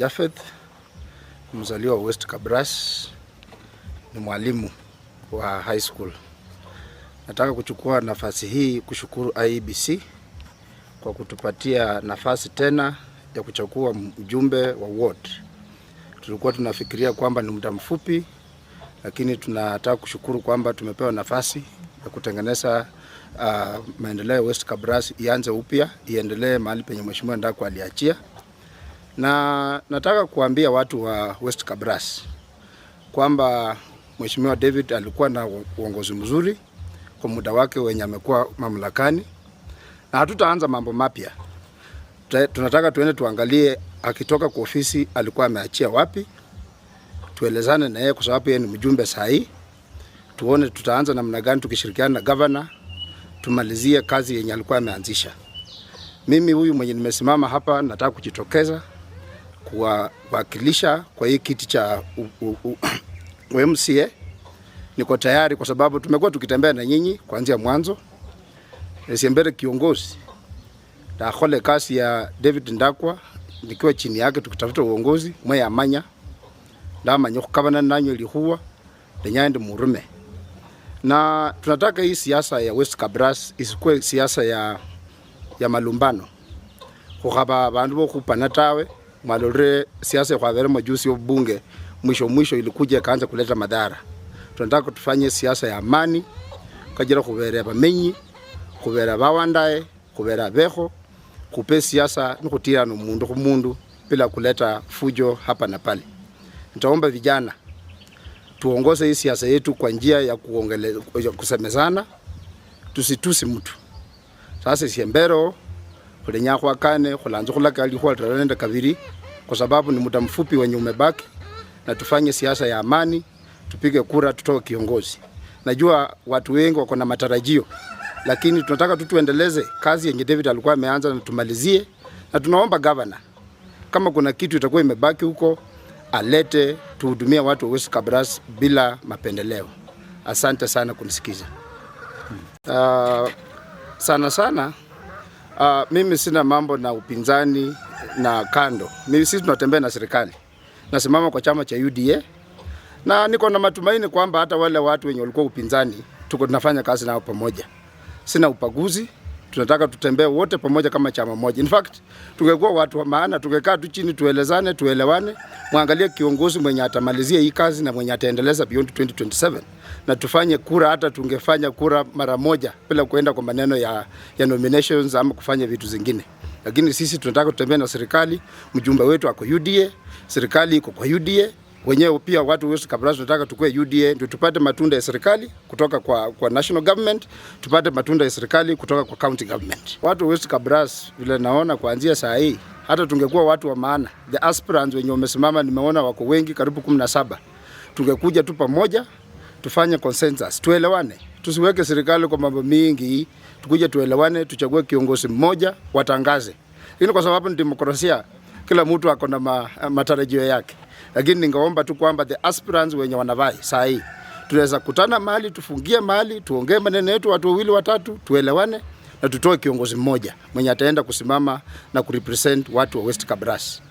Japheth, mzaliwa wa West Kabras, ni mwalimu wa high school. Nataka kuchukua nafasi hii kushukuru IEBC kwa kutupatia nafasi tena ya kuchagua mjumbe wa ward. Tulikuwa tunafikiria kwamba ni muda mfupi, lakini tunataka kushukuru kwamba tumepewa nafasi ya kutengeneza maendeleo ya West Kabras ianze upya, iendelee mahali penye Mheshimiwa Ndakwa aliachia. Na nataka kuambia watu wa West Kabras kwamba Mheshimiwa David alikuwa na uongozi mzuri kwa muda wake wenye amekuwa mamlakani, na hatutaanza mambo mapya. Tunataka tuende tuangalie akitoka kwa ofisi alikuwa ameachia wapi, tuelezane na yeye kwa sababu yeye ni mjumbe sahihi. Tuone tutaanza namna gani tukishirikiana na governor tumalizie kazi yenye alikuwa ameanzisha. Mimi huyu mwenye nimesimama hapa nataka kujitokeza kuwakilisha kwa hii kiti cha MCA. Niko tayari kwa sababu tumekuwa tukitembea na nyinyi kuanzia mwanzo. Nisiembere kiongozi na khole kasi ya David Ndakwa nikiwa chini yake tukitafuta uongozi mwe amanya ndama nyokabana nanyo lihuwa lenyande murume. Na tunataka hii siasa ya West Kabras isikuwe siasa ya malumbano. Kukaba bandu bokupana tawe malore siasa kwa vile majusi wa bunge mwisho ilikuja kaanza kuleta madhara. Tunataka tufanye siasa ya amani kajira kubera bamenyi, kubera bawandae, kubera beho, kupe siasa nikutia no mundu ku mundu bila kuleta fujo hapa na pale. Nitaomba vijana tuongoze hii siasa yetu kwa njia ya kusemezana, tusitusi mtu. Sasa siembero kulenya kwa kane kulanzo kulaka alikuwa tunaenda kabiri kwa sababu ni muda mfupi wenye umebaki, na tufanye siasa ya amani, tupige kura tutoe kiongozi. Najua watu wengi wako na matarajio, lakini tunataka tuendeleze kazi yenye David alikuwa ameanza na tumalizie, na tunaomba governor kama kuna kitu itakuwa imebaki huko alete tuhudumia watu wa West Kabras bila mapendeleo. Asante sana kunisikiza. Sana mimi sina mambo na upinzani na kando. Sisi tunatembea na serikali. Nasimama kwa chama cha UDA na niko na matumaini kwamba hata wale watu wenye walikuwa upinzani tuko tunafanya kazi nao pamoja. Sina upaguzi, tunataka tutembee wote pamoja kama chama moja. In fact, tungekuwa watu wa maana, tungekaa tu chini tuelezane, tuelewane, muangalie kiongozi mwenye atamalizia hii kazi na mwenye ataendeleza beyond 2027. Na tufanye kura, hata tungefanya kura mara moja bila kuenda kwa maneno ya nominations ama kufanya vitu zingine. Lakini sisi tunataka tutembee na serikali, mjumbe wetu ako UDA, serikali iko kwa UDA. Wenyewe pia watu West Kabras tunataka tukue UDA ndio tupate matunda ya serikali kutoka kwa national government, tupate matunda ya serikali kutoka kwa county government. Watu West Kabras vile naona kuanzia saa hii hata tungekuwa watu wa maana, the aspirants wenye wamesimama nimeona wako wengi karibu 17. Tungekuja tu pamoja tufanye consensus, tuelewane. Tusiweke serikali kwa mambo mingi, tukuje tuelewane, tuchague kiongozi mmoja watangaze. Hilo kwa sababu ni demokrasia, kila mtu ako na matarajio yake. Lakini ningeomba tu kwamba the aspirants wenye wanavai saa hii tunaweza kutana mahali, tufungie mahali, tuongee maneno yetu watu wawili watatu, tuelewane na tutoe kiongozi mmoja mwenye ataenda kusimama na kurepresent watu wa West Kabras.